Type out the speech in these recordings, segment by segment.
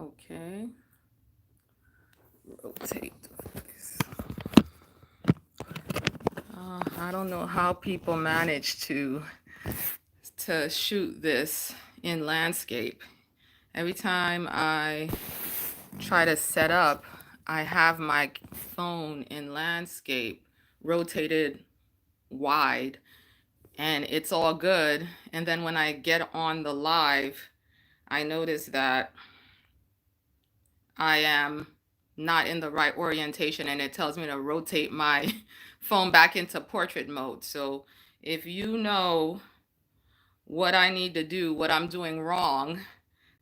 Okay. Rotate this. I don't know how people manage to shoot this in landscape. Every time I try to set up, I have my phone in landscape rotated wide, and it's all good. And then when I get on the live, I notice that I am not in the right orientation, and it tells me to rotate my phone back into portrait mode. So if you know what I need to do, what I'm doing wrong,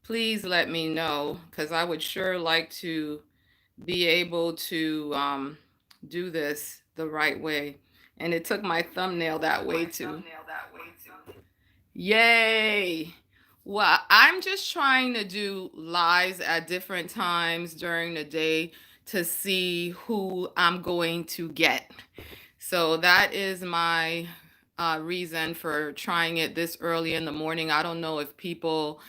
please let me know, because I would sure like to be able to do this the right way. And it took my thumbnail that way too. Yay! Well, I'm just trying to do lives at different times during the day to see who I'm going to get. So that is my reason for trying it this early in the morning. I don't know if people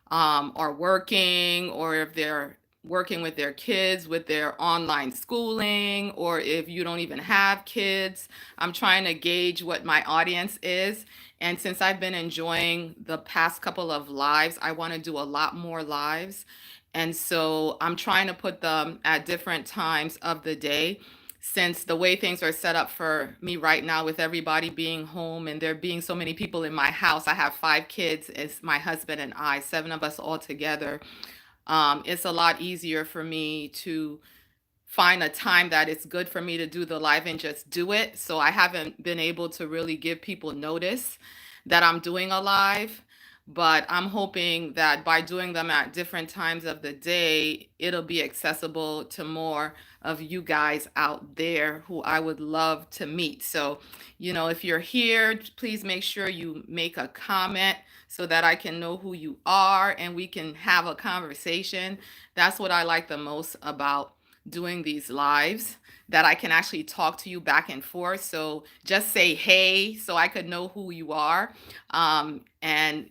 are working, or if they're working with their kids with their online schooling, or if you don't even have kids. I'm trying to gauge what my audience is. And since I've been enjoying the past couple of lives, I want to do a lot more lives. And so I'm trying to put them at different times of the day, since the way things are set up for me right now, with everybody being home and there being so many people in my house. I have 5 kids. It's my husband and I, 7 of us all together. It's a lot easier for me to find a time that it's good for me to do the live and just do it. So I haven't been able to really give people notice that I'm doing a live, but I'm hoping that by doing them at different times of the day, it'll be accessible to more of you guys out there who I would love to meet. So, if you're here, please make sure you make a comment so that I can know who you are and we can have a conversation. That's what I like the most about doing these lives, that I can actually talk to you back and forth. So just say hey so I could know who you are. And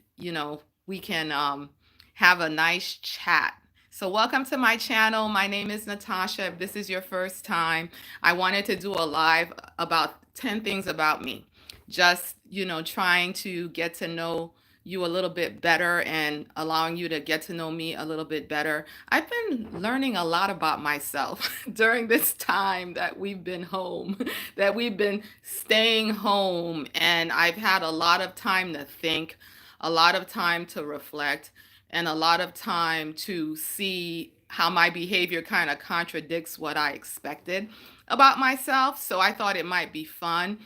we can have a nice chat. So welcome to my channel. My name is Natasha. If this is your first time, I wanted to do a live about 10 things about me. Just, trying to get to know you a little bit better and allowing you to get to know me a little bit better. I've been learning a lot about myself during this time that we've been home, that we've been staying home, and I've had a lot of time to think, a lot of time to reflect, and a lot of time to see how my behavior kind of contradicts what I expected about myself. So I thought it might be fun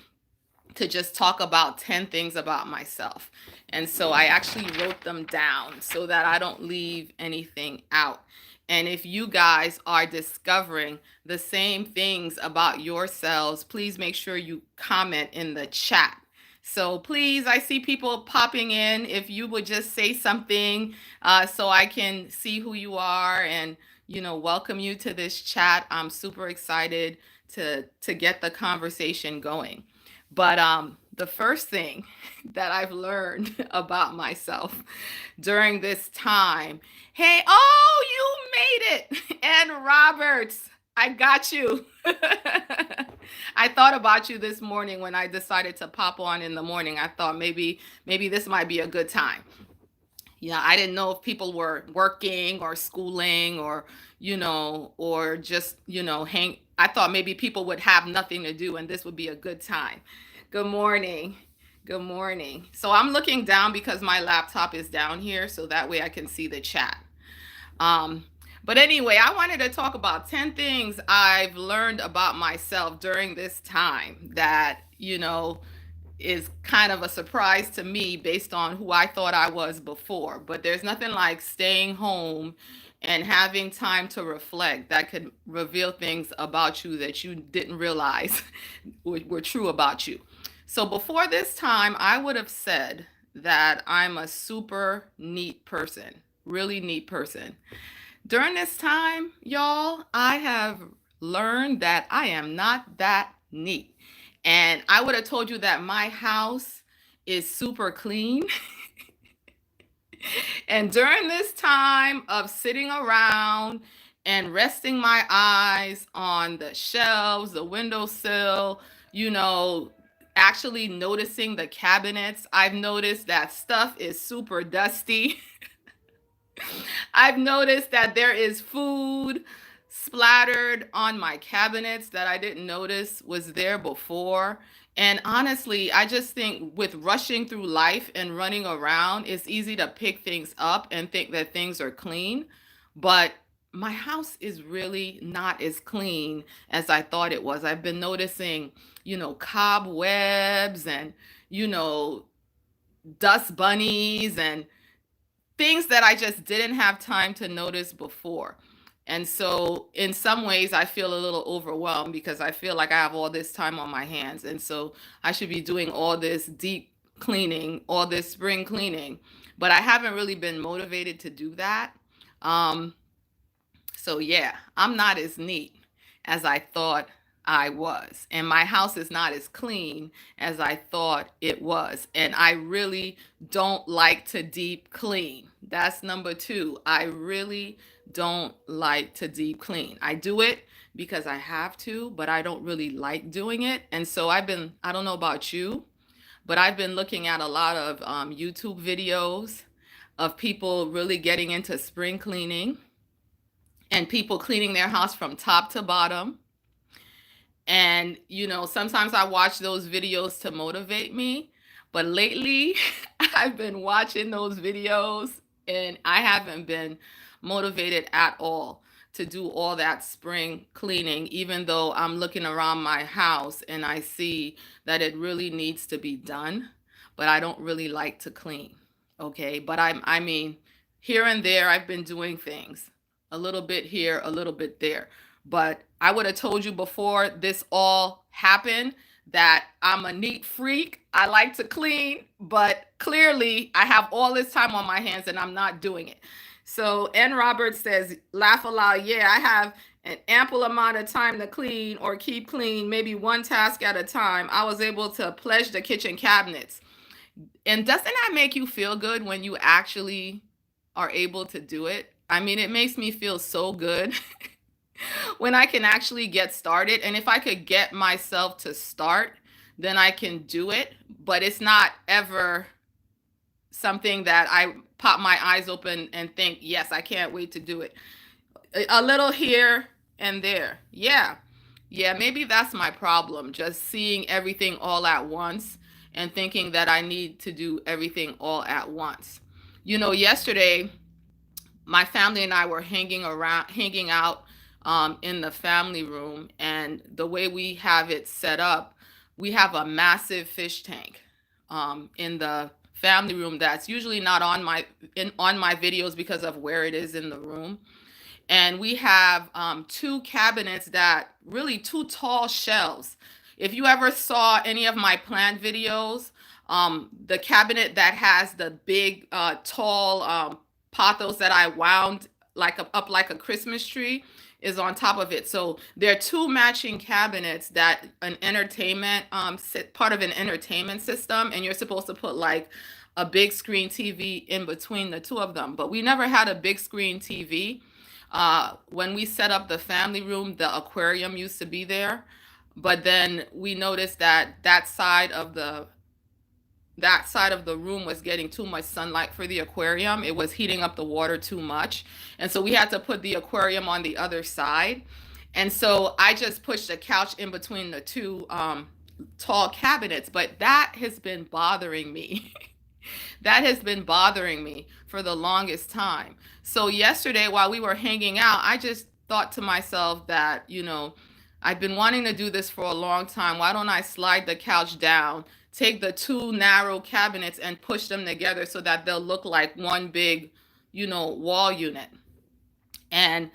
to just talk about 10 things about myself. And so I actually wrote them down so that I don't leave anything out. And if you guys are discovering the same things about yourselves, please make sure you comment in the chat. So please, I see people popping in. If you would just say something so I can see who you are and, welcome you to this chat. I'm super excited to get the conversation going. But the first thing that I've learned about myself during this time, hey, oh, you made it. And Roberts, I got you. I thought about you this morning when I decided to pop on in the morning. I thought maybe this might be a good time. Yeah, I didn't know if people were working or schooling or, or just, hang. I thought maybe people would have nothing to do and this would be a good time. Good morning. Good morning. So I'm looking down because my laptop is down here, so that way I can see the chat. But anyway, I wanted to talk about 10 things I've learned about myself during this time that, is kind of a surprise to me based on who I thought I was before. But there's nothing like staying home and having time to reflect that could reveal things about you that you didn't realize were true about you. So before this time, I would have said that I'm a super neat person, really neat person. During this time, y'all, I have learned that I am not that neat. And I would have told you that my house is super clean. And during this time of sitting around and resting my eyes on the shelves, the windowsill, you know, actually noticing the cabinets, I've noticed that stuff is super dusty. I've noticed that there is food splattered on my cabinets that I didn't notice was there before. And honestly, I just think with rushing through life and running around, it's easy to pick things up and think that things are clean. But my house is really not as clean as I thought it was. I've been noticing, cobwebs and, you know, dust bunnies and things that I just didn't have time to notice before. And so, in some ways, I feel a little overwhelmed because I feel like I have all this time on my hands. And so, I should be doing all this deep cleaning, all this spring cleaning. But I haven't really been motivated to do that. Um, so yeah, I'm not as neat as I thought I was. And my house is not as clean as I thought it was. And I really don't like to deep clean. That's number two. I really don't like to deep clean. I do it because I have to, but I don't really like doing it. And so I don't know about you, but I've been looking at a lot of YouTube videos of people really getting into spring cleaning and people cleaning their house from top to bottom. And, sometimes I watch those videos to motivate me. But lately, I've been watching those videos and I haven't been motivated at all to do all that spring cleaning, even though I'm looking around my house and I see that it really needs to be done. But I don't really like to clean. Okay. But I mean, here and there, I've been doing things a little bit here, a little bit there. But I would have told you before this all happened that I'm a neat freak. I like to clean, but clearly I have all this time on my hands and I'm not doing it. So N. Roberts says, laugh aloud. Yeah, I have an ample amount of time to clean or keep clean, maybe one task at a time. I was able to pledge the kitchen cabinets. And doesn't that make you feel good when you actually are able to do it? I mean, it makes me feel so good when I can actually get started. And if I could get myself to start, then I can do it. But it's not ever something that I pop my eyes open and think, yes, I can't wait to do it. A little here and there. Yeah. Yeah, maybe that's my problem. Just seeing everything all at once and thinking that I need to do everything all at once. Yesterday, my family and I were hanging out in the family room, and the way we have it set up, we have a massive fish tank in the family room that's usually not on my videos because of where it is in the room. And we have two cabinets that really two tall shelves. If you ever saw any of my plant videos, the cabinet that has the big, tall pothos that I wound up like a Christmas tree is on top of it. So there are two matching cabinets that part of an entertainment system, and you're supposed to put like a big screen TV in between the two of them. But we never had a big screen TV. When we set up the family room, the aquarium used to be there, but then we noticed that that side of the room was getting too much sunlight for the aquarium. It was heating up the water too much. And so we had to put the aquarium on the other side. And so I just pushed a couch in between the two tall cabinets, but that has been bothering me. That has been bothering me for the longest time. So yesterday, while we were hanging out, I just thought to myself that, I've been wanting to do this for a long time. Why don't I slide the couch down, take the two narrow cabinets and push them together so that they'll look like one big, wall unit. And,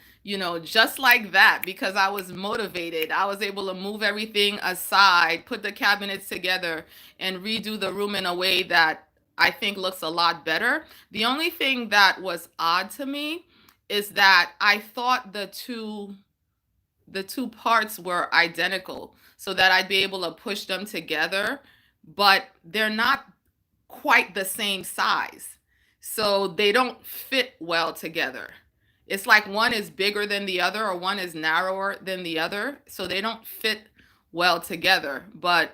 just like that, because I was motivated, I was able to move everything aside, put the cabinets together, and redo the room in a way that I think looks a lot better. The only thing that was odd to me is that I thought the two parts were identical so that I'd be able to push them together, but they're not quite the same size. So they don't fit well together. It's like one is bigger than the other or one is narrower than the other. So they don't fit well together. But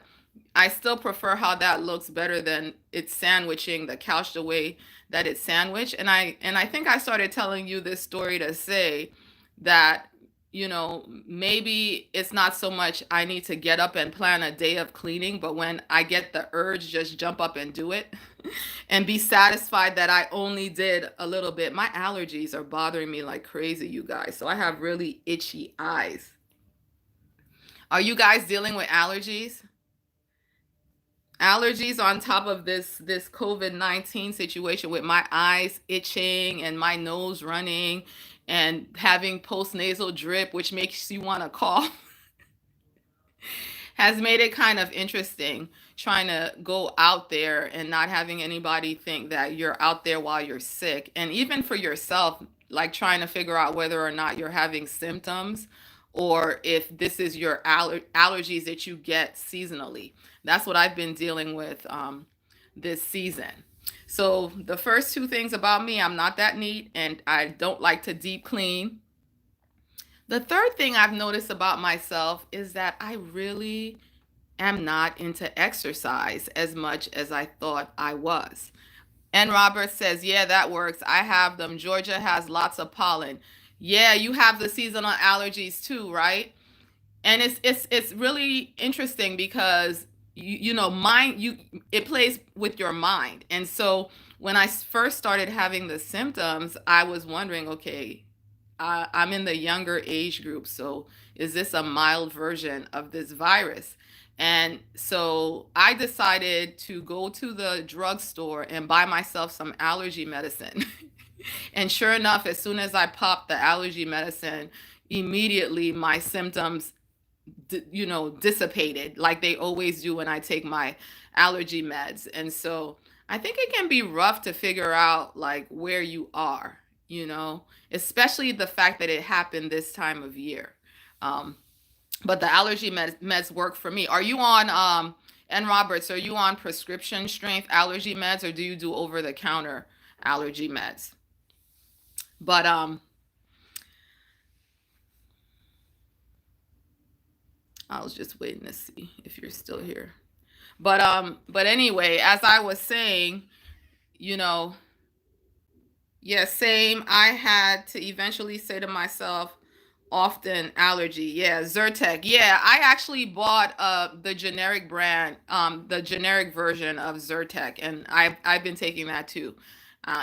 I still prefer how that looks better than it's sandwiching the couch the way that it's sandwiched. And I think I started telling you this story to say that, maybe it's not so much I need to get up and plan a day of cleaning, but when I get the urge, just jump up and do it and be satisfied that I only did a little bit. My allergies are bothering me like crazy, you guys. So I have really itchy eyes. Are you guys dealing with allergies? Allergies on top of this COVID-19 situation with my eyes itching and my nose running and having postnasal drip, which makes you want to cough, has made it kind of interesting trying to go out there and not having anybody think that you're out there while you're sick. And even for yourself, like trying to figure out whether or not you're having symptoms or if this is your allergies that you get seasonally. That's what I've been dealing with this season. So the first two things about me, I'm not that neat and I don't like to deep clean. The third thing I've noticed about myself is that I really am not into exercise as much as I thought I was. And Robert says, yeah, that works. I have them. Georgia has lots of pollen. Yeah, you have the seasonal allergies too, right? And it's really interesting because mind it plays with your mind. And so when I first started having the symptoms, I was wondering, okay, I'm in the younger age group, so is this a mild version of this virus? And so I decided to go to the drugstore and buy myself some allergy medicine. And sure enough, as soon as I popped the allergy medicine, immediately my symptoms, dissipated like they always do when I take my allergy meds. And so I think it can be rough to figure out like where you are, especially the fact that it happened this time of year. Um, but the allergy meds work for me. Are you on, and Roberts, are you on prescription strength allergy meds or do you do over the counter allergy meds? But I was just waiting to see if you're still here. But anyway, as I was saying, you know, yeah, same. I had to eventually say to myself, often allergy. Yeah, Zyrtec. Yeah, I actually bought the generic brand, the generic version of Zyrtec, and I've been taking that too.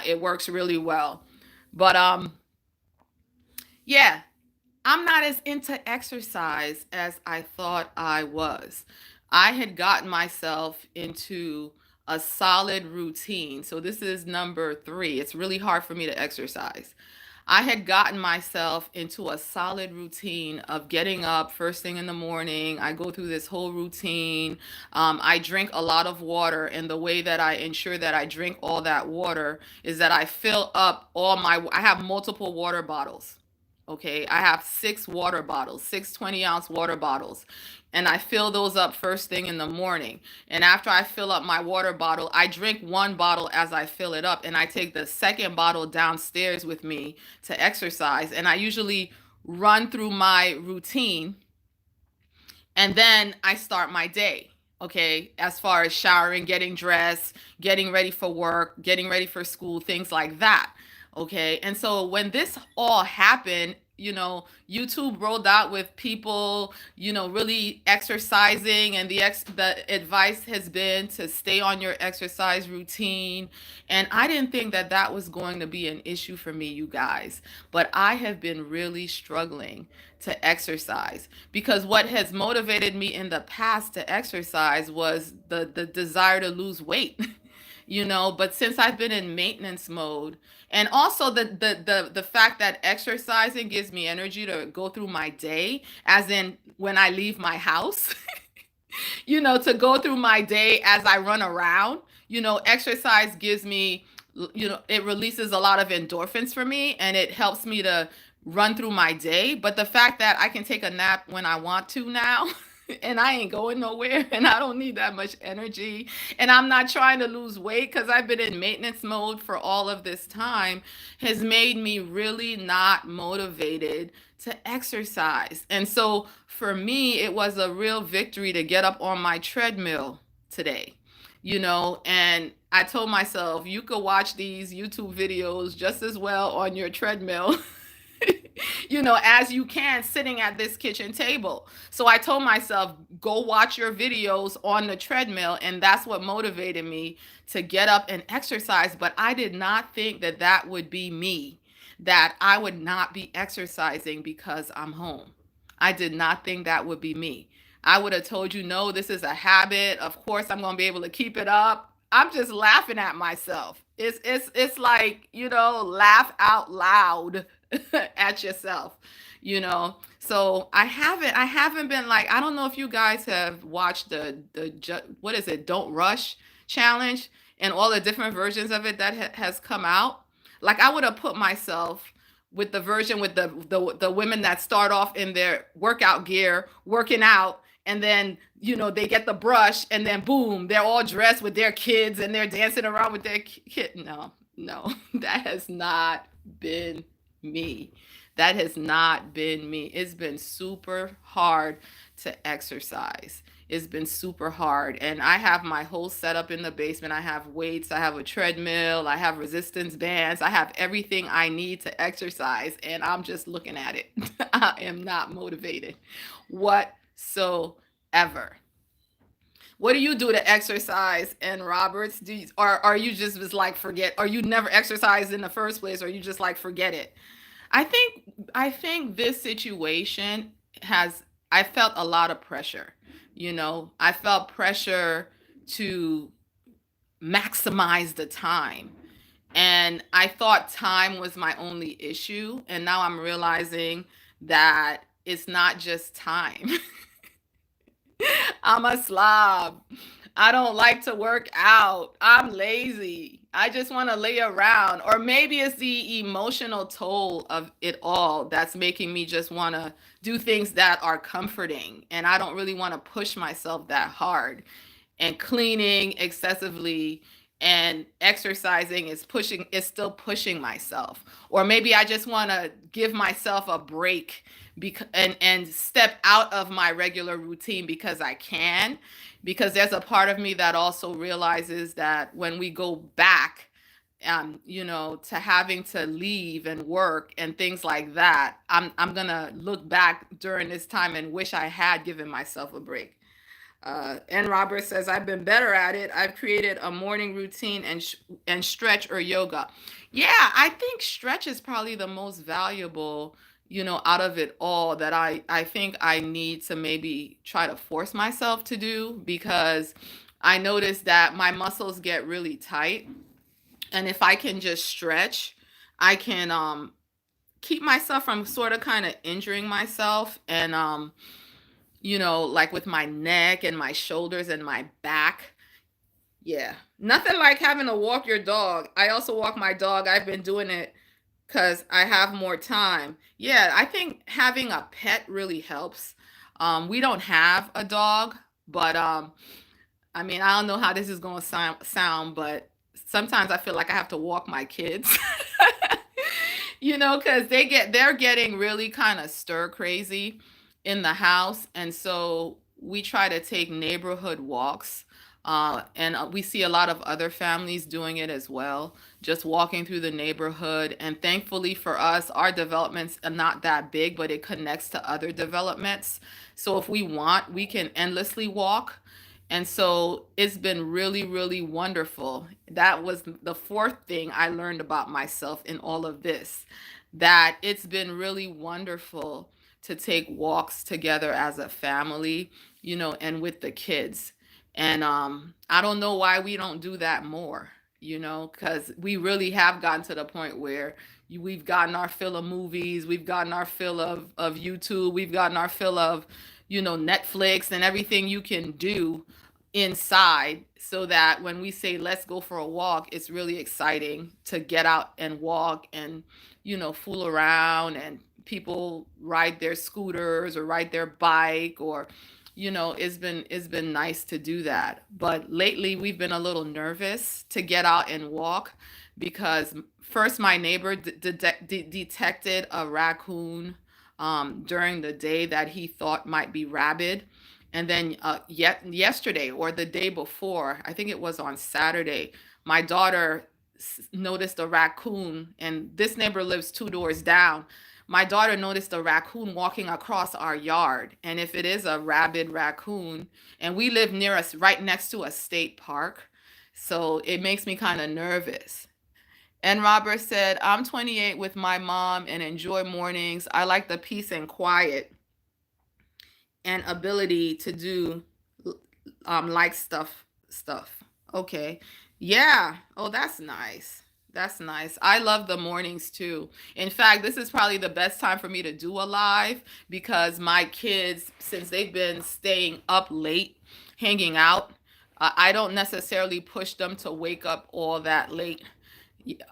It works really well. But yeah, I'm not as into exercise as I thought I was. I had gotten myself into a solid routine. So this is number three. It's really hard for me to exercise. I had gotten myself into a solid routine of getting up first thing in the morning. I go through this whole routine. I drink a lot of water, and the way that I ensure that I drink all that water is that I fill up I have multiple water bottles. Okay, I have six water bottles, six 20-ounce water bottles, and I fill those up first thing in the morning. And after I fill up my water bottle, I drink one bottle as I fill it up, and I take the second bottle downstairs with me to exercise. And I usually run through my routine, and then I start my day. Okay, as far as showering, getting dressed, getting ready for work, getting ready for school, things like that. Okay, and so when this all happened, YouTube rolled out with people, really exercising, and the advice has been to stay on your exercise routine. And I didn't think that that was going to be an issue for me, you guys, but I have been really struggling to exercise because what has motivated me in the past to exercise was the desire to lose weight. But since I've been in maintenance mode, and also the fact that exercising gives me energy to go through my day, as in when I leave my house, to go through my day as I run around. Exercise gives me, it releases a lot of endorphins for me, and it helps me to run through my day. But the fact that I can take a nap when I want to now, and I ain't going nowhere and I don't need that much energy. And I'm not trying to lose weight because I've been in maintenance mode for all of this time, has made me really not motivated to exercise. And so for me, it was a real victory to get up on my treadmill today, and I told myself, you could watch these YouTube videos just as well on your treadmill as you can sitting at this kitchen table. So I told myself, go watch your videos on the treadmill. And that's what motivated me to get up and exercise. But I did not think that that would be me, that I would not be exercising because I'm home. I did not think that would be me. I would have told you, no, this is a habit. Of course, I'm going to be able to keep it up. I'm just laughing at myself. It's like, laugh out loud at yourself, So I haven't been like, I don't know if you guys have watched what is it, Don't Rush challenge and all the different versions of it that has come out. Like I would have put myself with the version with the women that start off in their workout gear working out, and then they get the brush, and then boom, they're all dressed with their kids and they're dancing around with their kid. No, no, that has not been me. That has not been me. It's been super hard to exercise. It's been super hard. And I have my whole setup in the basement. I have weights, I have a treadmill, I have resistance bands, I have everything I need to exercise. And I'm just looking at it. I am not motivated whatsoever. What do you do to exercise? And Roberts, or are you just was like forget? Or you never exercised in the first place, or you just like forget it? I think this situation has I felt a lot of pressure. I felt pressure to maximize the time. And I thought time was my only issue. And now I'm realizing that it's not just time. I'm a slob. I don't like to work out. I'm lazy. I just want to lay around. Or maybe it's the emotional toll of it all that's making me just want to do things that are comforting. And I don't really want to push myself that hard. And cleaning excessively and exercising is still pushing myself. Or maybe I just want to give myself a break and step out of my regular routine because I can, because there's a part of me that also realizes that when we go back to having to leave and work and things like that, I'm gonna look back during this time and wish I had given myself a break. And Robert says, I've been better at it. I've created a morning routine and stretch or yoga. Yeah, I think stretch is probably the most valuable, out of it all, that I think I need to maybe try to force myself to do, because I notice that my muscles get really tight. And if I can just stretch, I can keep myself from sort of kind of injuring myself. And like with my neck and my shoulders and my back. Yeah. Nothing like having to walk your dog. I also walk my dog. I've been doing it because I have more time. Yeah, I think having a pet really helps. We don't have a dog, but I mean, I don't know how this is going to sound, but sometimes I feel like I have to walk my kids. Because they're getting really kind of stir crazy in the house. And so we try to take neighborhood walks. And we see a lot of other families doing it as well, just walking through the neighborhood. And thankfully for us, our developments are not that big, but it connects to other developments. So if we want, we can endlessly walk. And so it's been really, really wonderful. That was the fourth thing I learned about myself in all of this, that it's been really wonderful to take walks together as a family, and with the kids. And I don't know why we don't do that more, because we really have gotten to the point where we've gotten our fill of movies, we've gotten our fill of YouTube, we've gotten our fill of, Netflix and everything you can do inside, so that when we say let's go for a walk, it's really exciting to get out and walk and, fool around, and people ride their scooters or ride their bike or it's been nice to do that. But lately we've been a little nervous to get out and walk because first my neighbor detected a raccoon during the day that he thought might be rabid. And then yesterday or the day before, I think it was on Saturday, my daughter noticed a raccoon, and this neighbor lives two doors down. My daughter noticed a raccoon walking across our yard. And if it is a rabid raccoon, and we live near us right next to a state park, so it makes me kind of nervous. And Robert said, I'm 28 with my mom and enjoy mornings. I like the peace and quiet and ability to do like stuff. Okay. Yeah. Oh, that's nice. That's nice. I love the mornings too. In fact, this is probably the best time for me to do a live because my kids, since they've been staying up late, hanging out, I don't necessarily push them to wake up all that late,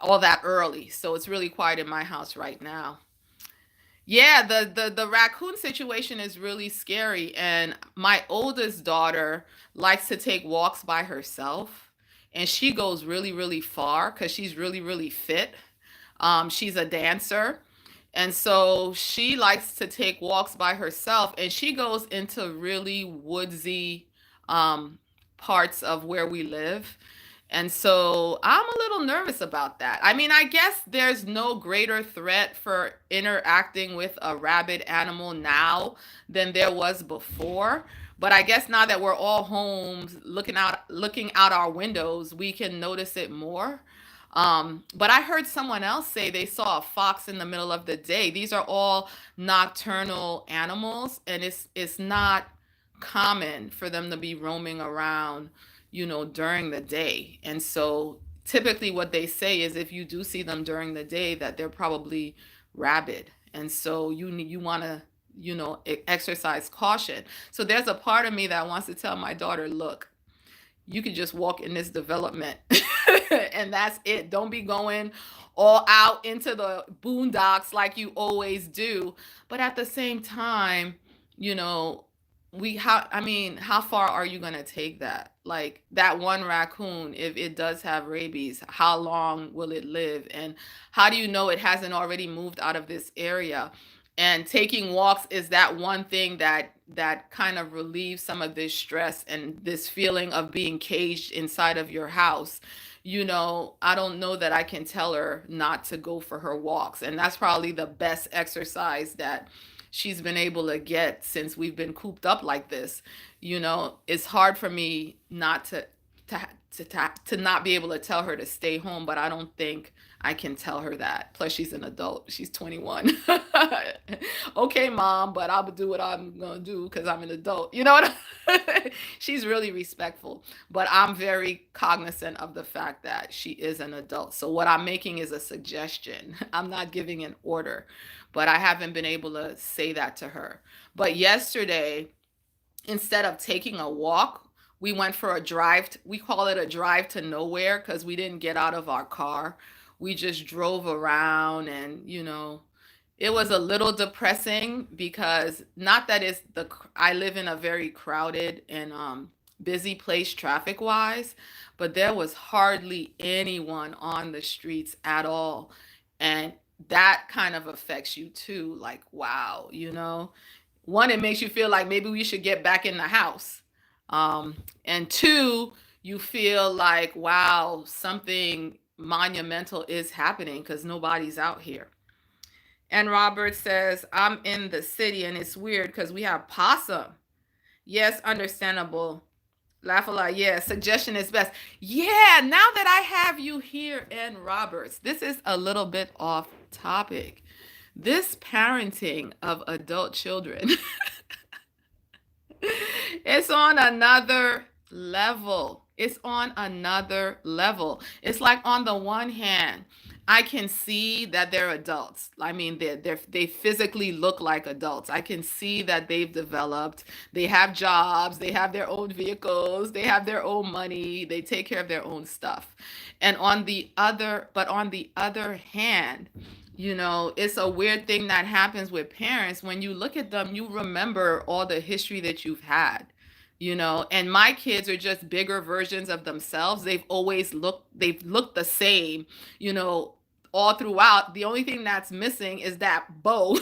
all that early. So it's really quiet in my house right now. Yeah, the raccoon situation is really scary, and my oldest daughter likes to take walks by herself, and she goes really, really far because she's really, really fit. She's a dancer, and so she likes to take walks by herself, and she goes into really woodsy um, parts of where we live. And so I'm a little nervous about that. I mean, I guess there's no greater threat for interacting with a rabid animal now than there was before. But I guess now that we're all home looking out our windows, we can notice it more. But I heard someone else say they saw a fox in the middle of the day. These are all nocturnal animals, and it's not common for them to be roaming around, during the day. And so typically what they say is if you do see them during the day, that they're probably rabid. And so you want to, exercise caution. So there's a part of me that wants to tell my daughter, look, you could just walk in this development and that's it. Don't be going all out into the boondocks like you always do. But at the same time, you know, how far are you going to take that? Like that one raccoon, if it does have rabies, how long will it live? And how do you know it hasn't already moved out of this area? And taking walks is that one thing that kind of relieves some of this stress and this feeling of being caged inside of your house. I don't know that I can tell her not to go for her walks. And that's probably the best exercise that she's been able to get since we've been cooped up like this. It's hard for me not to to not be able to tell her to stay home, but I don't think I can tell her that. Plus, she's an adult. She's 21. Okay, mom, but I'll do what I'm gonna do because I'm an adult. You know what? She's really respectful, but I'm very cognizant of the fact that she is an adult. So what I'm making is a suggestion. I'm not giving an order, but I haven't been able to say that to her. But yesterday, instead of taking a walk, we went for a drive. We call it a drive to nowhere because we didn't get out of our car. We just drove around, and it was a little depressing because not that it's I live in a very crowded and busy place traffic wise, but there was hardly anyone on the streets at all. And that kind of affects you too. Like, wow, one, it makes you feel like maybe we should get back in the house. And two, you feel like, wow, something monumental is happening because nobody's out here. And Robert says, I'm in the city and it's weird because we have possum. Yes, understandable. Laugh a lot. Yeah, suggestion is best. Yeah, now that I have you here and Roberts, this is a little bit off topic. This parenting of adult children, it's on another level. It's on another level. It's like on the one hand, I can see that they're adults. I mean, they physically look like adults. I can see that they've developed. They have jobs. They have their own vehicles. They have their own money. They take care of their own stuff. But on the other hand, It's a weird thing that happens with parents. When you look at them, you remember all the history that you've had. And my kids are just bigger versions of themselves. They've looked the same, you know, all throughout. The only thing that's missing is that bow.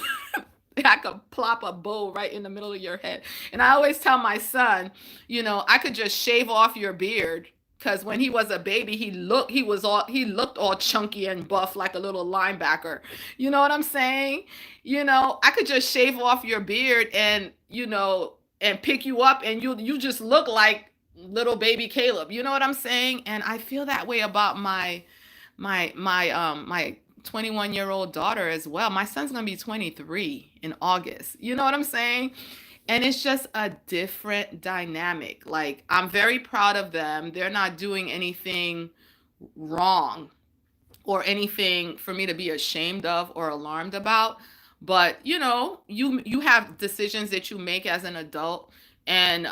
I could plop a bow right in the middle of your head. And I always tell my son, I could just shave off your beard, because when he was a baby, he looked all chunky and buff like a little linebacker. You know what I'm saying? I could just shave off your beard and pick you up, and you just look like little baby Caleb. You know what I'm saying? And I feel that way about my 21-year-old daughter as well. My son's going to be 23 in August. You know what I'm saying? And it's just a different dynamic. Like, I'm very proud of them. They're not doing anything wrong or anything for me to be ashamed of or alarmed about. But you have decisions that you make as an adult, and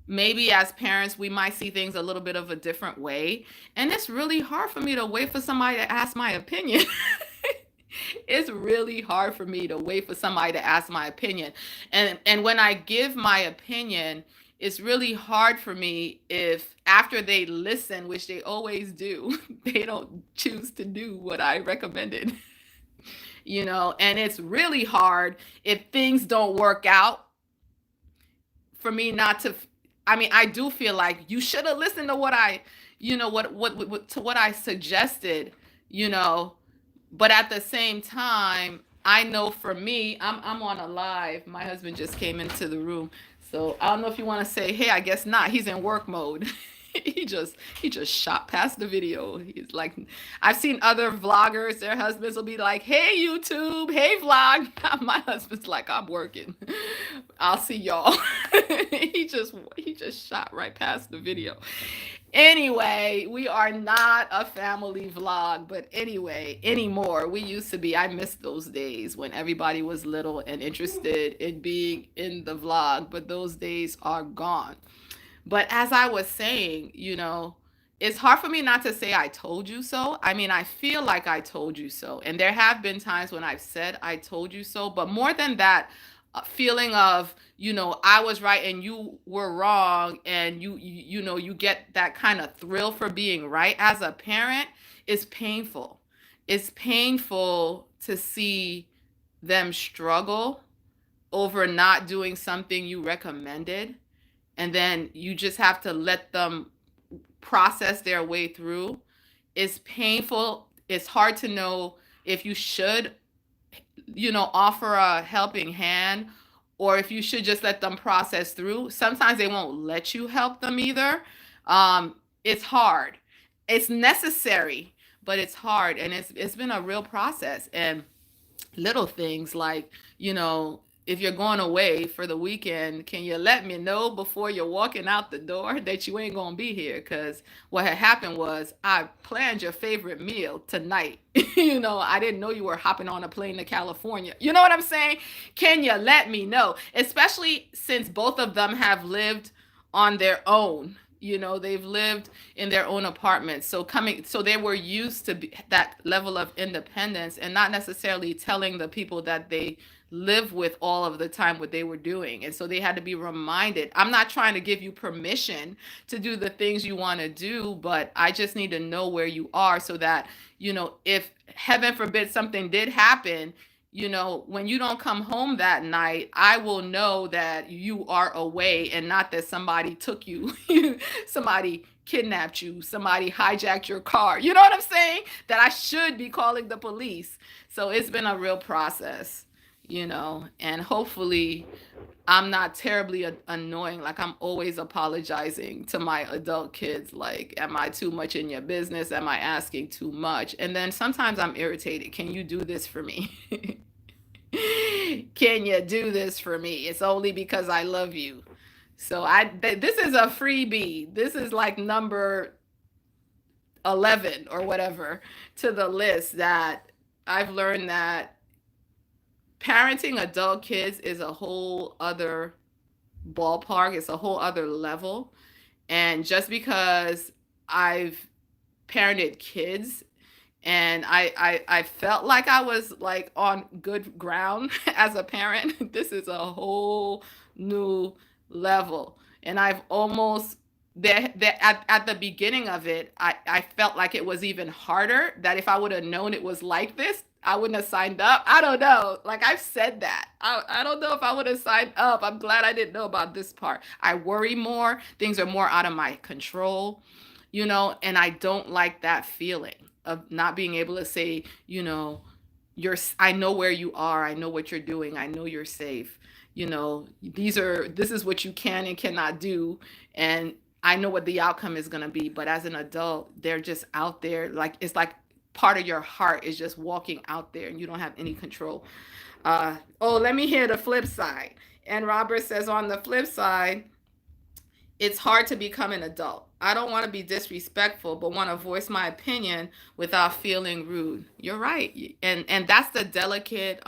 maybe as parents we might see things a little bit of a different way, and it's really hard for me to wait for somebody to ask my opinion. It's really hard for me to wait for somebody to ask my opinion. And when I give my opinion, it's really hard for me if after they listen, which they always do, they don't choose to do what I recommended. And it's really hard if things don't work out for me not to. I mean, I do feel like you should have listened to what I, to what I suggested, you know, but at the same time, I know for me, I'm on a live. My husband just came into the room. So I don't know if you want to say, hey, I guess not. He's in work mode. He just shot past the video. He's like, I've seen other vloggers, their husbands will be like, hey YouTube, hey vlog. My husband's like, I'm working. I'll see y'all. He just shot right past the video. Anyway, we are not a family vlog, but anyway, anymore. We used to be. I miss those days when everybody was little and interested in being in the vlog, but those days are gone. But as I was saying, it's hard for me not to say I told you so. I mean, I feel like I told you so. And there have been times when I've said I told you so. But more than that, feeling of, I was right and you were wrong. And you get that kind of thrill for being right as a parent is painful. It's painful to see them struggle over not doing something you recommended, and then you just have to let them process their way through. It's painful. It's hard to know if you should, offer a helping hand, or if you should just let them process through. Sometimes they won't let you help them either. It's hard. It's necessary, but it's hard, and it's been a real process. And little things like, if you're going away for the weekend, can you let me know before you're walking out the door that you ain't going to be here? Because what had happened was I planned your favorite meal tonight. I didn't know you were hopping on a plane to California. You know what I'm saying? Can you let me know? Especially since both of them have lived on their own. They've lived in their own apartments. So they were used to that level of independence, and not necessarily telling the people that they live with all of the time what they were doing. And so they had to be reminded, I'm not trying to give you permission to do the things you want to do, but I just need to know where you are, so that, if heaven forbid something did happen, when you don't come home that night, I will know that you are away, and not that somebody took you, somebody kidnapped you, somebody hijacked your car. You know what I'm saying? That I should be calling the police. So it's been a real process, and hopefully I'm not terribly annoying. Like, I'm always apologizing to my adult kids. Like, am I too much in your business? Am I asking too much? And then sometimes I'm irritated. Can you do this for me? Can you do this for me? It's only because I love you. So this is a freebie. This is like number 11 or whatever to the list, that I've learned that parenting adult kids is a whole other ballpark. It's a whole other level. And just because I've parented kids, And I felt like I was like on good ground as a parent. This is a whole new level. And I've almost there at the beginning of it, I felt like it was even harder, that if I would have known it was like this, I wouldn't have signed up. I don't know. Like I've said that. I don't know if I would have signed up. I'm glad I didn't know about this part. I worry more. Things are more out of my control, and I don't like that feeling of not being able to say, I know where you are, I know what you're doing, I know you're safe. This is what you can and cannot do, and I know what the outcome is going to be. But as an adult, they're just out there, like it's like part of your heart is just walking out there and you don't have any control. Let me hear the flip side. And Robert says, on the flip side, it's hard to become an adult. I don't want to be disrespectful, but want to voice my opinion without feeling rude. You're right. And that's the delicate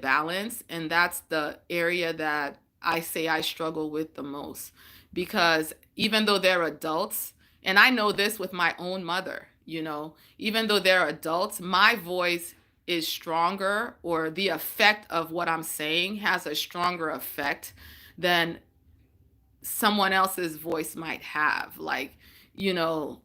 balance, and that's the area that I say I struggle with the most, because even though they're adults, and I know this with my own mother, even though they're adults, my voice is stronger, or the effect of what I'm saying has a stronger effect than someone else's voice might have. Like, you know,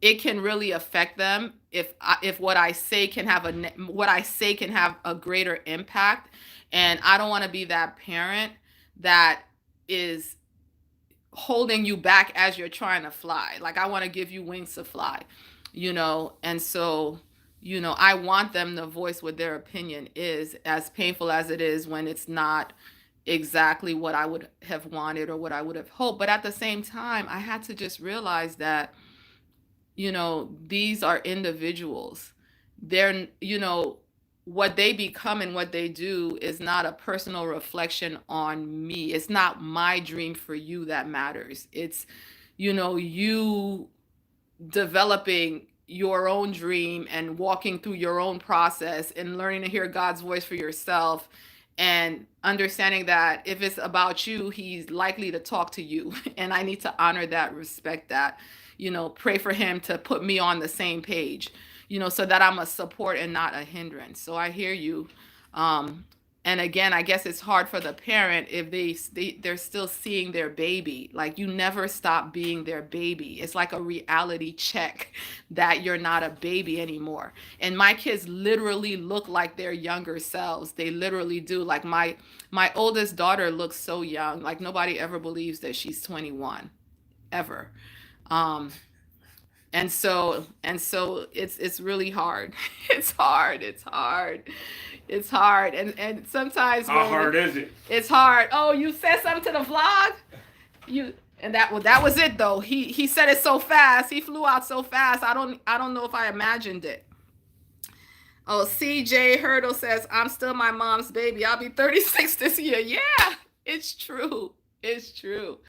it can really affect them if what I say can have a greater impact. And I don't want to be that parent that is holding you back as you're trying to fly. Like, I want to give you wings to fly, and so, I want them to voice what their opinion is, as painful as it is when it's not exactly what I would have wanted or what I would have hoped. But at the same time, I had to just realize that, these are individuals. They're, what they become and what they do is not a personal reflection on me. It's not my dream for you that matters. It's, you developing your own dream and walking through your own process and learning to hear God's voice for yourself, and understanding that if it's about you, he's likely to talk to you. And I need to honor that, respect that, pray for him to put me on the same page, so that I'm a support and not a hindrance. So I hear you. And again, I guess it's hard for the parent if they're still seeing their baby. Like, you never stop being their baby. It's like a reality check that you're not a baby anymore. And my kids literally look like their younger selves. They literally do. Like, my oldest daughter looks so young. Like, nobody ever believes that she's 21, ever. Um, and so it's really hard. It's hard. It's hard. It's hard. And sometimes How hard is it? it's hard. Oh, you said something to the vlog? You and that was it though. He said it so fast. He flew out so fast. I don't know if I imagined it. Oh, CJ Hurdle says, I'm still my mom's baby. I'll be 36 this year. Yeah, it's true. It's true.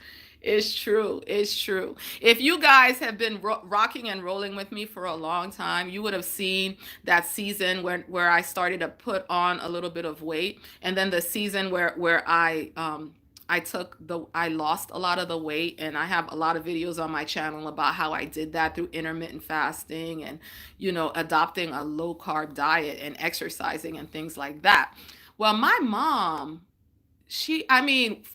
It's true. It's true. If you guys have been rocking and rolling with me for a long time, you would have seen that season where I started to put on a little bit of weight, and then the season where I lost a lot of the weight, and I have a lot of videos on my channel about how I did that through intermittent fasting and, adopting a low carb diet and exercising and things like that. Well, my mom,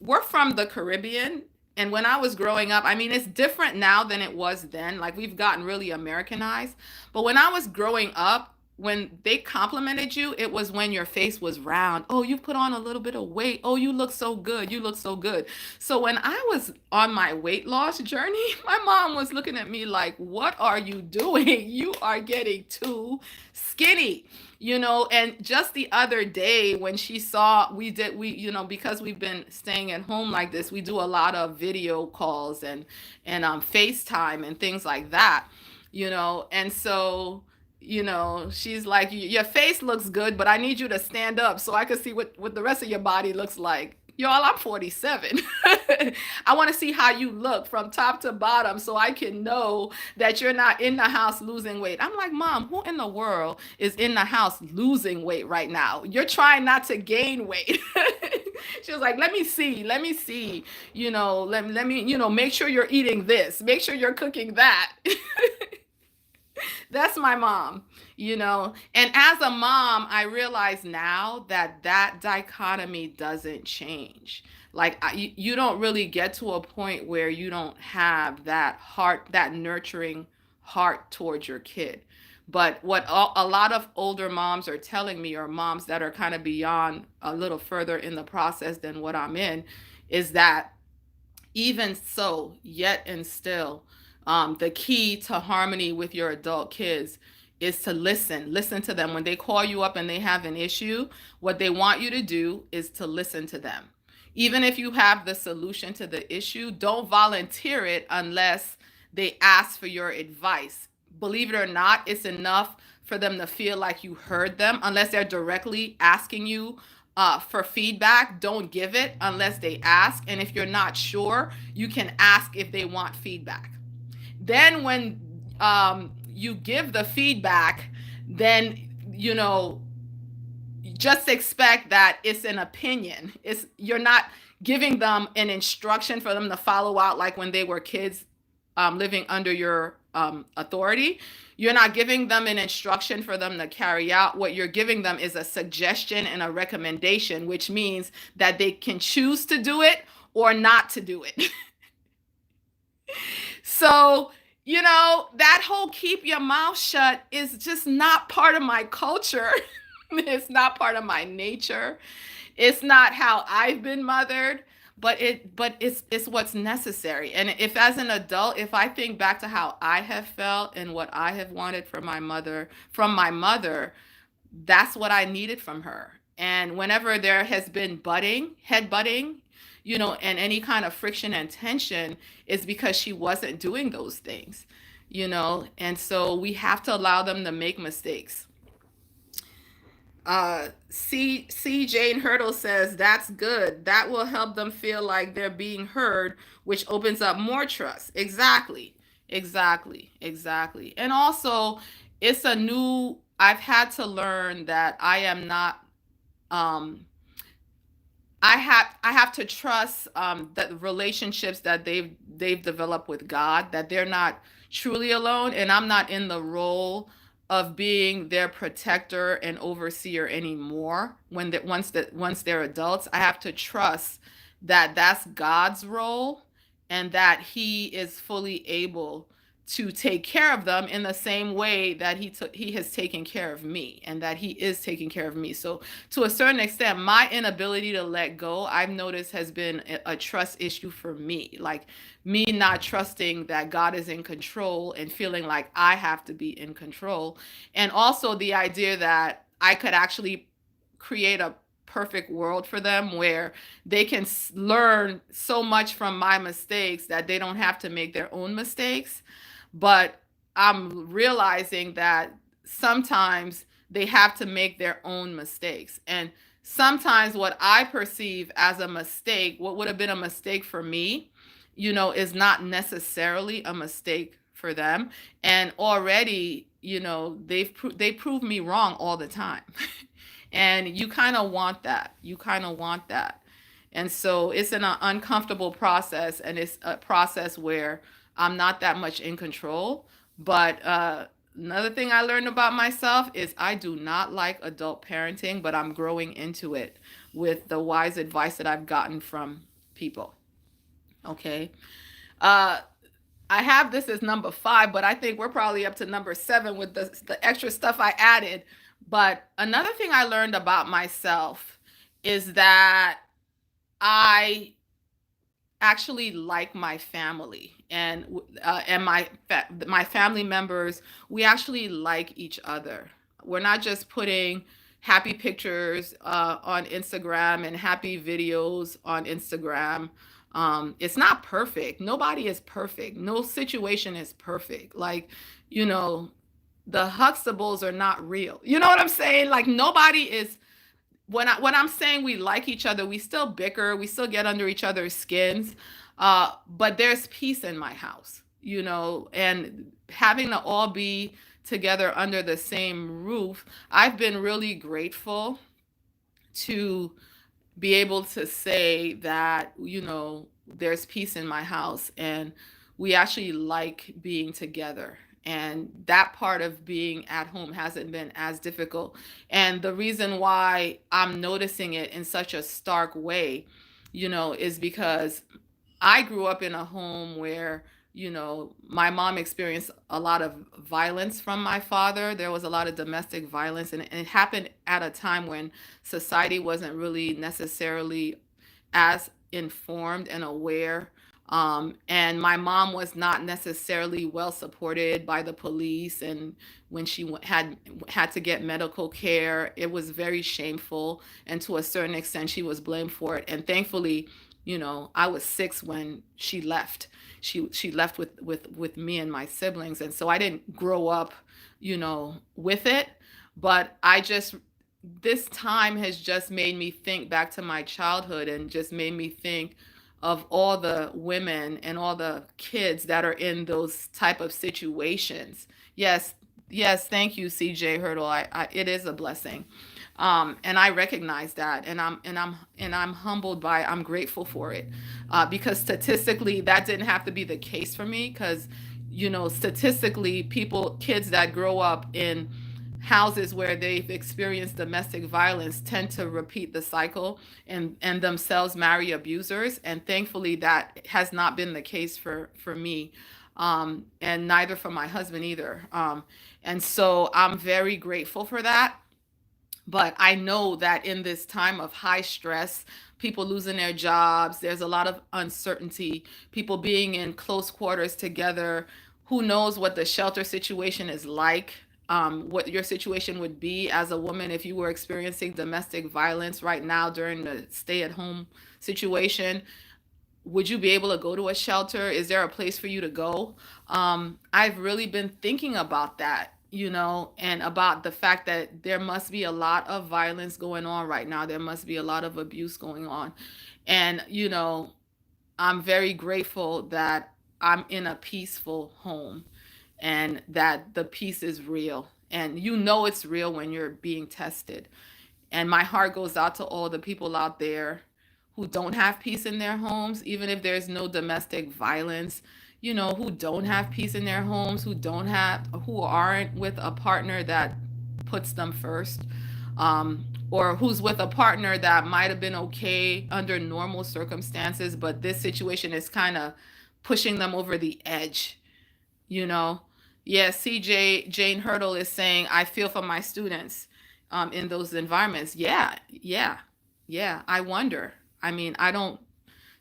we're from the Caribbean. And when I was growing up, it's different now than it was then. Like, we've gotten really Americanized. But when I was growing up, when they complimented you, it was when your face was round. Oh, you put on a little bit of weight. Oh, you look so good. You look so good. So when I was on my weight loss journey, my mom was looking at me like, what are you doing? You are getting too skinny. And just the other day when she saw because we've been staying at home like this, we do a lot of video calls and FaceTime and things like that, and so, she's like, your face looks good, but I need you to stand up so I can see what the rest of your body looks like. Y'all, I'm 47. I want to see how you look from top to bottom so I can know that you're not in the house losing weight. I'm like, Mom, who in the world is in the house losing weight right now? You're trying not to gain weight. She was like, let me see, let me, make sure you're eating this, make sure you're cooking that. That's my mom, And as a mom, I realize now that that dichotomy doesn't change. Like you don't really get to a point where you don't have that heart, that nurturing heart towards your kid. But what a lot of older moms are telling me, or moms that are kind of beyond a little further in the process than what I'm in, is that even so, yet and still, the key to harmony with your adult kids is to listen to them when they call you up and they have an issue. What they want you to do is to listen to them. Even if you have the solution to the issue, don't volunteer it unless they ask for your advice. Believe it or not, it's enough for them to feel like you heard them. Unless they're directly asking you for feedback, don't give it unless they ask. And if you're not sure, you can ask if they want feedback. Then when you give the feedback, then just expect that it's an opinion. You're not giving them an instruction for them to follow out like when they were kids living under your authority. You're not giving them an instruction for them to carry out. What you're giving them is a suggestion and a recommendation, which means that they can choose to do it or not to do it. So, that whole keep your mouth shut is just not part of my culture. It's not part of my nature. It's not how I've been mothered, but it's what's necessary. And if as an adult, if I think back to how I have felt and what I have wanted from my mother, that's what I needed from her. And whenever there has been head butting, and any kind of friction and tension, is because she wasn't doing those things, and so we have to allow them to make mistakes. C Jane Hurdle says that's good. That will help them feel like they're being heard, which opens up more trust. Exactly. And also, I've had to learn that I am not I have to trust that the relationships that they've developed with God, that they're not truly alone, and I'm not in the role of being their protector and overseer anymore. Once they're adults, I have to trust that that's God's role, and that He is fully able to take care of them in the same way that he has taken care of me, and that He is taking care of me. So to a certain extent, my inability to let go, I've noticed, has been a trust issue for me. Like me not trusting that God is in control and feeling like I have to be in control. And also the idea that I could actually create a perfect world for them where they can learn so much from my mistakes that they don't have to make their own mistakes. But I'm realizing that sometimes they have to make their own mistakes. And sometimes what I perceive as a mistake, what would have been a mistake for me, is not necessarily a mistake for them. And already, they prove me wrong all the time. And you kind of want that. And so it's an uncomfortable process, and it's a process where I'm not that much in control. But another thing I learned about myself is I do not like adult parenting, but I'm growing into it with the wise advice that I've gotten from people. Okay. I have this as number 5, but I think we're probably up to number 7 with the extra stuff I added. But another thing I learned about myself is that I actually like my family, and my family members. We actually like each other. We're not just putting happy pictures on Instagram and happy videos on Instagram. It's not perfect. Nobody is perfect. No situation is perfect. Like, the Huxtables are not real. You know what I'm saying? Like, nobody is. When I'm saying we like each other, we still bicker, we still get under each other's skins, but there's peace in my house, and having to all be together under the same roof. I've been really grateful to be able to say that, there's peace in my house, and we actually like being together. And that part of being at home hasn't been as difficult. And the reason why I'm noticing it in such a stark way, is because I grew up in a home where, my mom experienced a lot of violence from my father. There was a lot of domestic violence, and it happened at a time when society wasn't really necessarily as informed and aware. And my mom was not necessarily well supported by the police. And when she had to get medical care, it was very shameful. And to a certain extent, she was blamed for it. And thankfully, I was 6 when she left. She left with me and my siblings, and so I didn't grow up, with it. But this time has just made me think back to my childhood and just made me think of all the women and all the kids that are in those type of situations. Yes, yes, thank you, CJ Hurdle. It is a blessing. And I recognize that, and I'm humbled by. I'm grateful for it, because statistically, that didn't have to be the case for me. Because, statistically, kids that grow up in houses where they've experienced domestic violence tend to repeat the cycle and themselves marry abusers. And thankfully, that has not been the case for me, and neither for my husband either. And so I'm very grateful for that. But I know that in this time of high stress, people losing their jobs, there's a lot of uncertainty, people being in close quarters together. Who knows what the shelter situation is like? What your situation would be as a woman if you were experiencing domestic violence right now during the stay at home situation. Would you be able to go to a shelter? Is there a place for you to go? I've really been thinking about that, and about the fact that there must be a lot of violence going on right now. There must be a lot of abuse going on. And, I'm very grateful that I'm in a peaceful home and that the peace is real. And it's real when you're being tested. And my heart goes out to all the people out there who don't have peace in their homes, even if there's no domestic violence, who don't have peace in their homes, who aren't with a partner that puts them first, or who's with a partner that might have been okay under normal circumstances, but this situation is kind of pushing them over the edge, you know. Yeah, CJ Jane Hurdle is saying, I feel for my students in those environments. Yeah, yeah, yeah. I wonder. I mean, I don't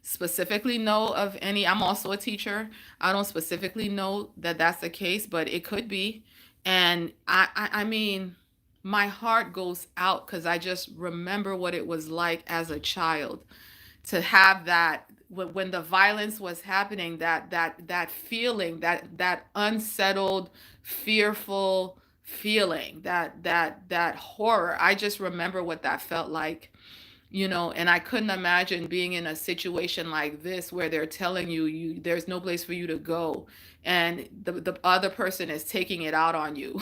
specifically know of any. I'm also a teacher. I don't specifically know that that's the case, but it could be. And I mean, my heart goes out because I just remember what it was like as a child to have that when the violence was happening, that feeling, that unsettled, fearful feeling, that horror. I just remember what that felt like, and I couldn't imagine being in a situation like this where they're telling you there's no place for you to go, and the other person is taking it out on you,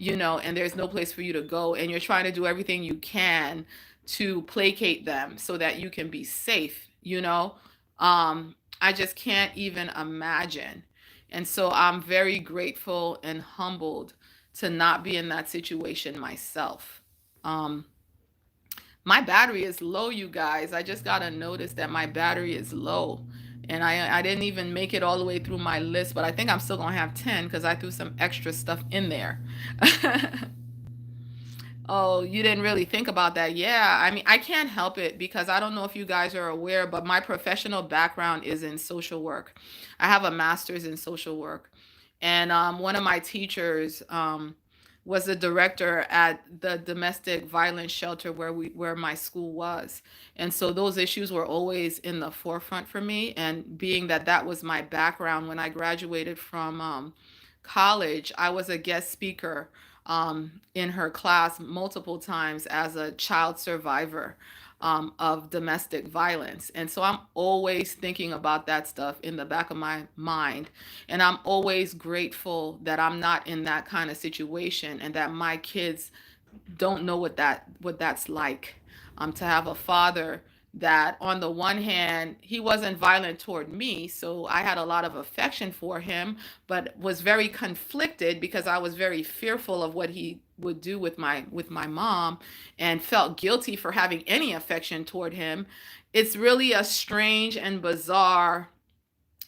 and there's no place for you to go, and you're trying to do everything you can to placate them so that you can be safe. I just can't even imagine. And so I'm very grateful and humbled to not be in that situation myself. Um, my battery is low, you guys. I just got to notice that my battery is low. And I didn't even make it all the way through my list, but I think I'm still going to have 10 because I threw some extra stuff in there. Oh, you didn't really think about that. Yeah, I mean, I can't help it because I don't know if you guys are aware, but my professional background is in social work. I have a master's in social work. And one of my teachers was the director at the domestic violence shelter where my school was. And so those issues were always in the forefront for me. And being that that was my background when I graduated from college, I was a guest speaker in her class multiple times as a child survivor of domestic violence. And so I'm always thinking about that stuff in the back of my mind. And I'm always grateful that I'm not in that kind of situation and that my kids don't know what that's like, to have a father that on the one hand, he wasn't violent toward me, so I had a lot of affection for him, but was very conflicted because I was very fearful of what he would do with my mom, and felt guilty for having any affection toward him. It's really a strange and bizarre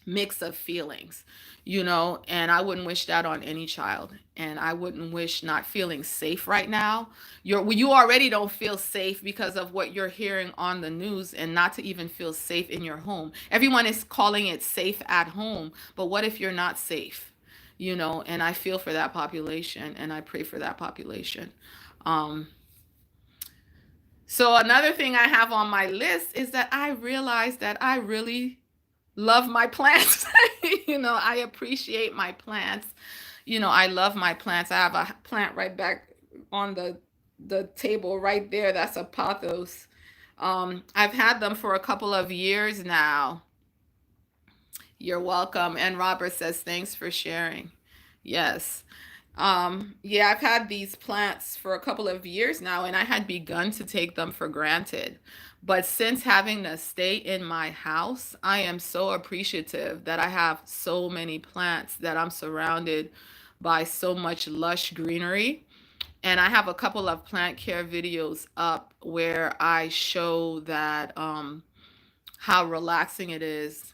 mix of feelings, and I wouldn't wish that on any child. And I wouldn't wish not feeling safe right now. You already don't feel safe because of what you're hearing on the news, and not to even feel safe in your home. Everyone is calling it safe at home, but what if you're not safe? And I feel for that population, and I pray for that population. um so another thing I have on my list is that I realized that I really love my plants. I appreciate my plants. I love my plants. I have a plant right back on the table right there. That's a pothos. I've had them for a couple of years now. You're welcome. And Robert says, thanks for sharing. Yes. Yeah, I've had these plants for a couple of years now, and I had begun to take them for granted. But since having to stay in my house, I am so appreciative that I have so many plants, that I'm surrounded by so much lush greenery. And I have a couple of plant care videos up where I show that how relaxing it is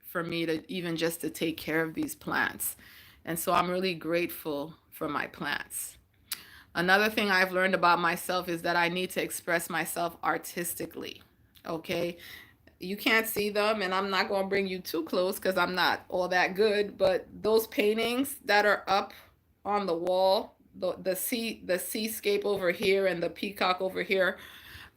for me to even just to take care of these plants. And so I'm really grateful for my plants. Another thing I've learned about myself is that I need to express myself artistically. Okay? You can't see them, and I'm not going to bring you too close because I'm not all that good, but those paintings that are up on the wall, the seascape over here and the peacock over here.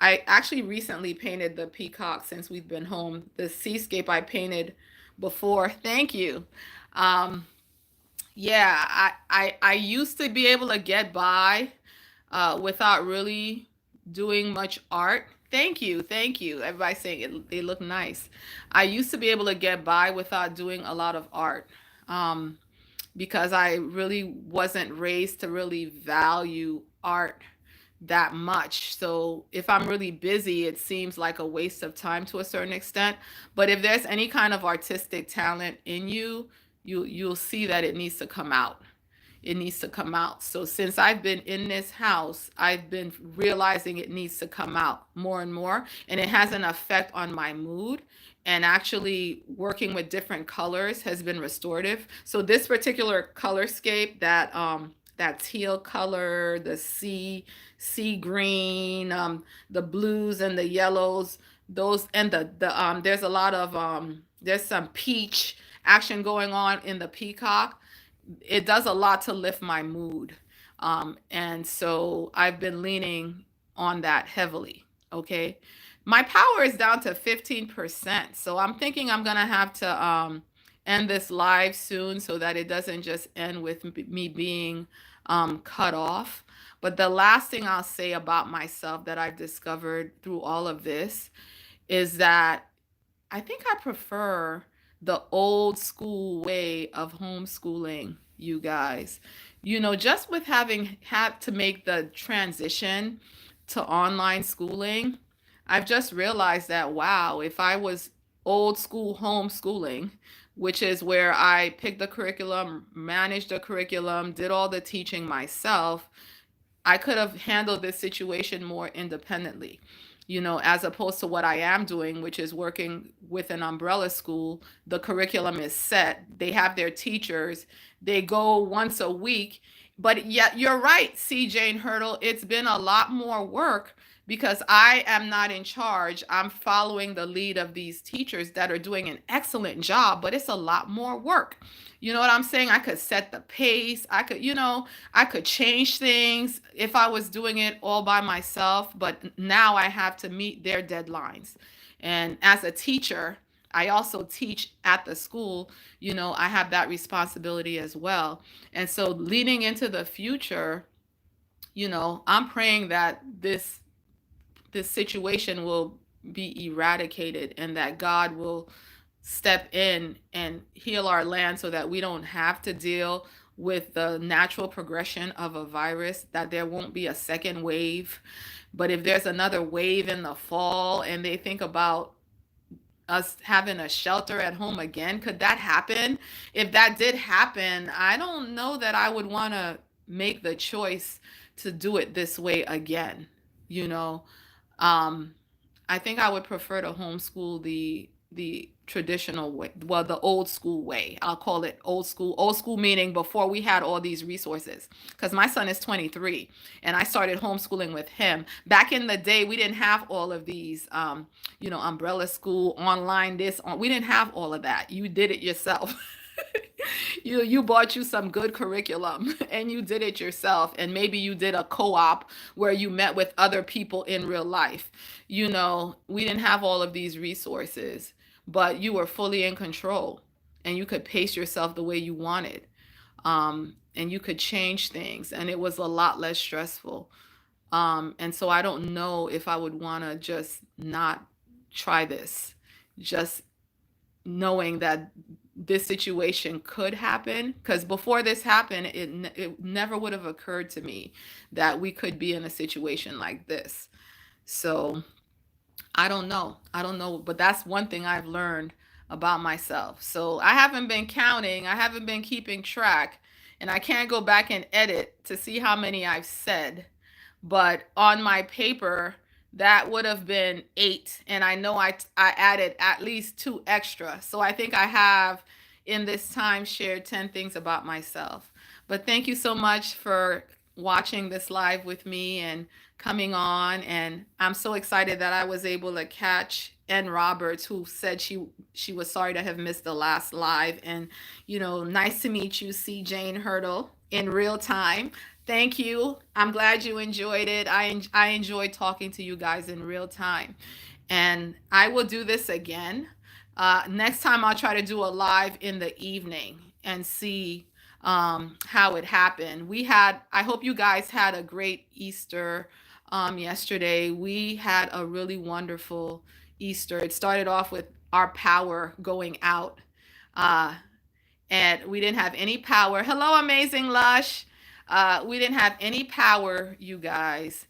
I actually recently painted the peacock since we've been home. The seascape I painted before. Thank you. Um, yeah, I used to be able to get by without really doing much art. Thank you, thank you. Everybody's saying they look nice. I used to be able to get by without doing a lot of art, um, because I really wasn't raised to really value art that much. So if I'm really busy, it seems like a waste of time to a certain extent. But if there's any kind of artistic talent in you, you'll see that it needs to come out. It needs to come out. So since I've been in this house, I've been realizing it needs to come out more and more, and it has an effect on my mood. And actually working with different colors has been restorative. So this particular color scape, that teal color, the sea green, the blues and the yellows, those, and there's a lot of there's some peach action going on in the peacock. It does a lot to lift my mood. And so I've been leaning on that heavily. Okay. My power is down to 15%. So I'm thinking I'm going to have to end this live soon so that it doesn't just end with me being cut off. But the last thing I'll say about myself that I've discovered through all of this is that I think I prefer the old school way of homeschooling, you guys. Just with having had to make the transition to online schooling, I've just realized that, wow, if I was old school homeschooling, which is where I picked the curriculum, managed the curriculum, did all the teaching myself, I could have handled this situation more independently, as opposed to what I am doing, which is working with an umbrella school. The curriculum is set, they have their teachers, they go once a week. But yet, you're right, C. Jane Hurdle, it's been a lot more work because I am not in charge. I'm following the lead of these teachers that are doing an excellent job, but it's a lot more work. You know what I'm saying? I could set the pace. I could change things if I was doing it all by myself, but now I have to meet their deadlines. And as a teacher, I also teach at the school, I have that responsibility as well. And so leading into the future, I'm praying that this situation will be eradicated and that God will step in and heal our land so that we don't have to deal with the natural progression of a virus, that there won't be a second wave. But if there's another wave in the fall and they think about us having a shelter at home again, could that happen? If that did happen, I don't know that I would want to make the choice to do it this way again. You know, um, I think I would prefer to homeschool the traditional way, well, the old school way. I'll call it old school. Old school meaning before we had all these resources. Because my son is 23, and I started homeschooling with him. Back in the day, we didn't have all of these, umbrella school, online this, on. We didn't have all of that. You did it yourself. You bought you some good curriculum and you did it yourself, and maybe you did a co-op where you met with other people in real life. We didn't have all of these resources, but you were fully in control, and you could pace yourself the way you wanted. And you could change things, and it was a lot less stressful. And so I don't know if I would want to just not try this, just knowing that this situation could happen. Because before this happened, it never would have occurred to me that we could be in a situation like this. So I don't know. I don't know. But that's one thing I've learned about myself. So I haven't been counting, I haven't been keeping track, and I can't go back and edit to see how many I've said. But on my paper, that would have been 8. And I know I added at least 2 extra. So I think I have in this time shared 10 things about myself. But thank you so much for watching this live with me and coming on. And I'm so excited that I was able to catch Ann Roberts, who said she was sorry to have missed the last live. And, nice to meet you, C. Jane Hurdle, in real time. Thank you. I'm glad you enjoyed it. I enjoyed talking to you guys in real time. And I will do this again. Next time I'll try to do a live in the evening and see how it happened. I hope you guys had a great Easter yesterday. We had a really wonderful Easter. It started off with our power going out, and we didn't have any power. Hello, Amazing Lush. We didn't have any power, you guys.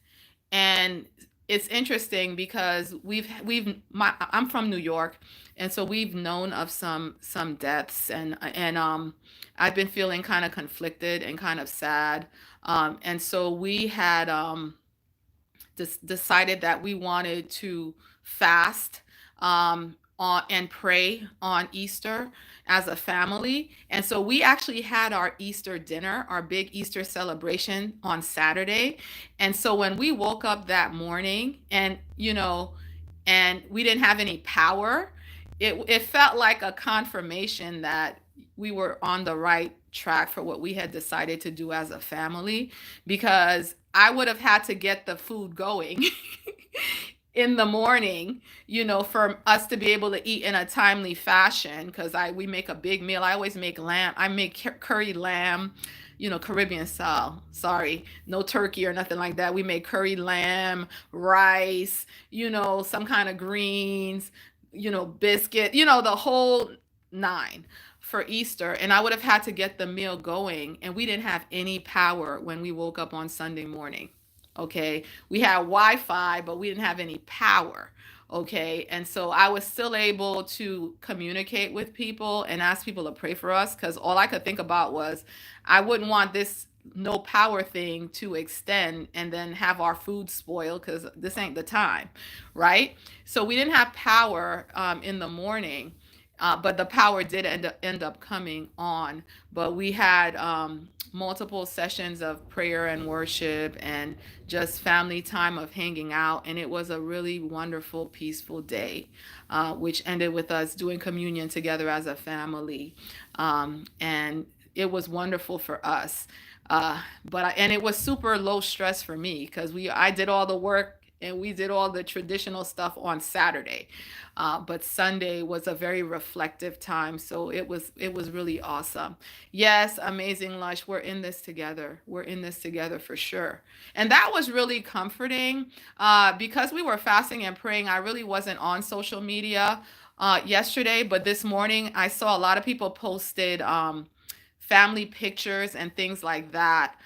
And it's interesting because I'm from New York, and so we've known of some deaths, and I've been feeling kind of conflicted and kind of sad. And so we had decided that we wanted to fast and pray on Easter as a family. And so we actually had our Easter dinner, our big Easter celebration, on Saturday. And so when we woke up that morning, and we didn't have any power, it felt like a confirmation that we were on the right track for what we had decided to do as a family, because I would have had to get the food going in the morning, for us to be able to eat in a timely fashion, because we make a big meal. I always make lamb. I make curry lamb, Caribbean style. Sorry, no turkey or nothing like that. We make curry lamb, rice, some kind of greens, biscuit, the whole 9 for Easter. And I would have had to get the meal going, and we didn't have any power when we woke up on Sunday morning. Okay, we had Wi-Fi, but we didn't have any power. Okay, and so I was still able to communicate with people and ask people to pray for us, because all I could think about was I wouldn't want this no power thing to extend and then have our food spoil, because this ain't the time, right? So we didn't have power in the morning. But the power did end up coming on. But we had multiple sessions of prayer and worship and just family time of hanging out. And it was a really wonderful, peaceful day, which ended with us doing communion together as a family. And it was wonderful for us. And it was super low stress for me, because I did all the work and we did all the traditional stuff on Saturday. But Sunday was a very reflective time. So it was really awesome. Yes, Amazing Lush, we're in this together. We're in this together for sure. And that was really comforting, because we were fasting and praying. I really wasn't on social media yesterday, but this morning I saw a lot of people posted family pictures and things like that,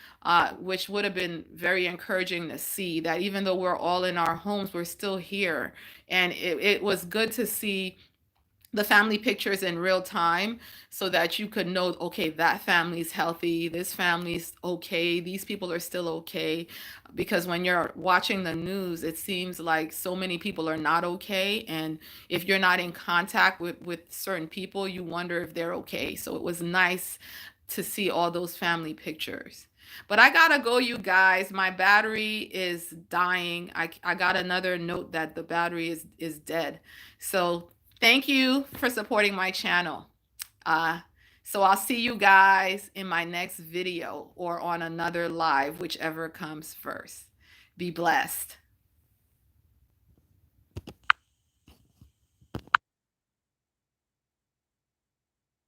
which would have been very encouraging to see that even though we're all in our homes, we're still here. And it was good to see the family pictures in real time so that you could know, okay, that family's healthy, this family's okay, these people are still okay. Because when you're watching the news, it seems like so many people are not okay. And if you're not in contact with certain people, you wonder if they're okay. So it was nice to see all those family pictures. But I gotta go, you guys. My battery is dying. I got another note that the battery is dead. So thank you for supporting my channel. Uh, so I'll see you guys in my next video or on another live, whichever comes first. Be blessed.